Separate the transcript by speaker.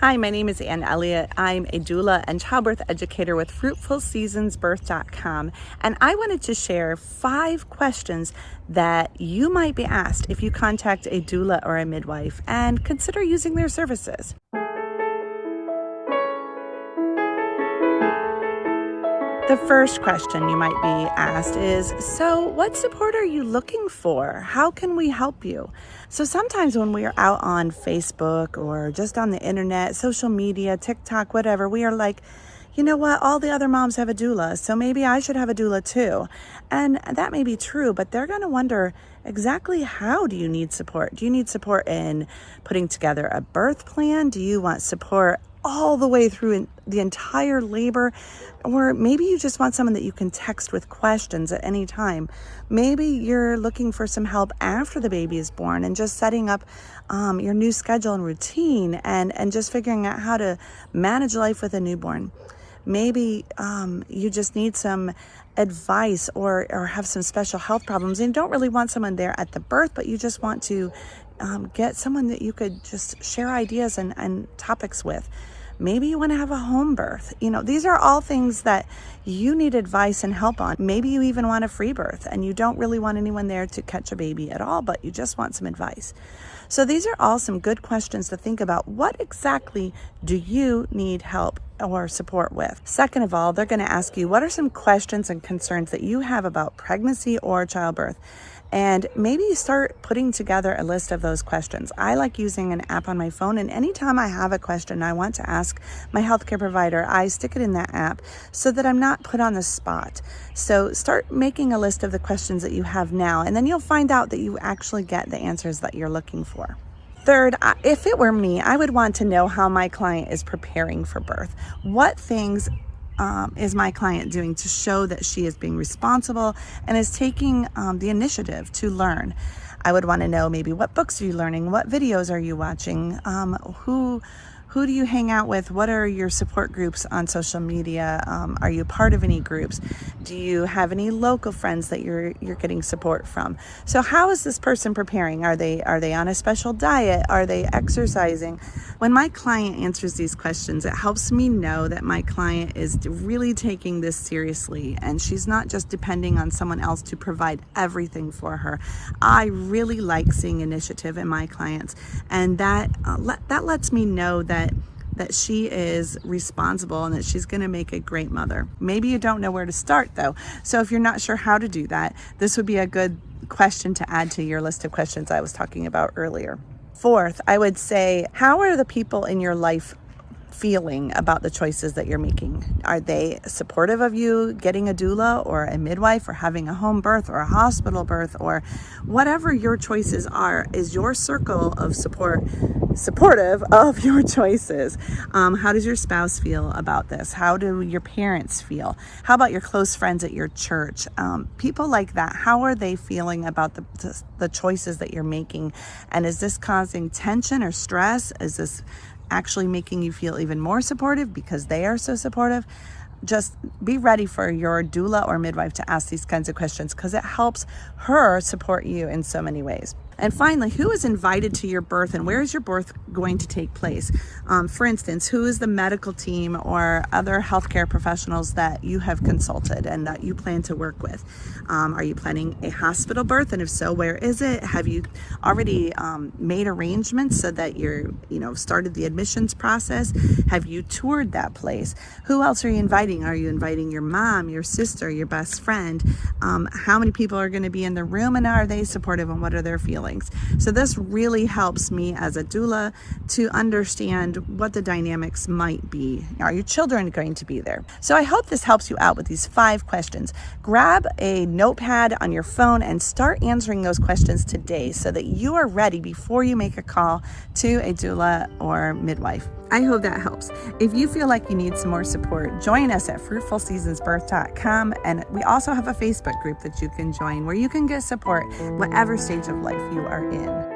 Speaker 1: Hi, my name is Elliott. I'm a doula and childbirth educator with FruitfulSeasonsBirth.com, and I wanted to share 5 questions that you might be asked if you contact a doula or a midwife and consider using their services. The first question you might be asked is, so what support are you looking for? How can we help you? So sometimes when we are out on Facebook or just on the internet, social media, TikTok, whatever, we are like, you know what, all the other moms have a doula, so maybe I should have a doula too. And that may be true, but they're going to wonder, exactly how do you need support? Do you need support in putting together a birth plan? Do you want support all the way through the entire labor? Or maybe you just want someone that you can text with questions at any time. Maybe you're looking for some help after the baby is born and just setting up your new schedule and routine and just figuring out how to manage life with a newborn. Maybe you just need some advice or have some special health problems and don't really want someone there at the birth, but you just want to get someone that you could just share ideas and topics with. Maybe you want to have a home birth. These are all things that you need advice and help on. Maybe you even want a free birth and you don't really want anyone there to catch a baby at all, but you just want some advice. So these are all some good questions to think about. What exactly do you need help or support with? Second of all, they're going to ask you, what are some questions and concerns that you have about pregnancy or childbirth? And maybe you start putting together a list of those questions. I like using an app on my phone, and anytime I have a question I want to ask my healthcare provider, I stick it in that app so that I'm not put on the spot. So start making a list of the questions that you have now, and then you'll find out that you actually get the answers that you're looking for. Third, if it were me, I would want to know how my client is preparing for birth. What things is my client doing to show that she is being responsible and is taking the initiative to learn? I would want to know maybe what books are you learning, what videos are you watching, who do you hang out with, what are your support groups on social media, are you part of any groups, do you have any local friends that you're getting support from? So how is this person preparing? Are they on a special diet? Are they exercising? When my client answers these questions, it helps me know that my client is really taking this seriously and she's not just depending on someone else to provide everything for her. I really like seeing initiative in my clients, and that lets me know that she is responsible and that she's going to make a great mother. Maybe you don't know where to start though. So if you're not sure how to do that, this would be a good question to add to your list of questions I was talking about earlier. Fourth, I would say, how are the people in your life feeling about the choices that you're making? Are they supportive of you getting a doula or a midwife or having a home birth or a hospital birth, or whatever your choices are? Is your circle of support supportive of your choices? How does your spouse feel about this? How do your parents feel? How about your close friends at your church? People like that, how are they feeling about the choices that you're making? And is this causing tension or stress? Is this actually making you feel even more supportive because they are so supportive? Just be ready for your doula or midwife to ask these kinds of questions because it helps her support you in so many ways. And finally, who is invited to your birth and where is your birth going to take place? For instance, who is the medical team or other healthcare professionals that you have consulted and that you plan to work with? Are you planning a hospital birth? And if so, where is it? Have you already made arrangements so that you're, started the admissions process? Have you toured that place? Who else are you inviting? Are you inviting your mom, your sister, your best friend? How many people are going to be in the room, and are they supportive, and what are their feelings? So this really helps me as a doula to understand what the dynamics might be. Are your children going to be there? So I hope this helps you out with these 5 questions. Grab a notepad on your phone and start answering those questions today so that you are ready before you make a call to a doula or midwife. I hope that helps. If you feel like you need some more support, join us at FruitfulSeasonsBirth.com, and we also have a Facebook group that you can join where you can get support whatever stage of life you are in.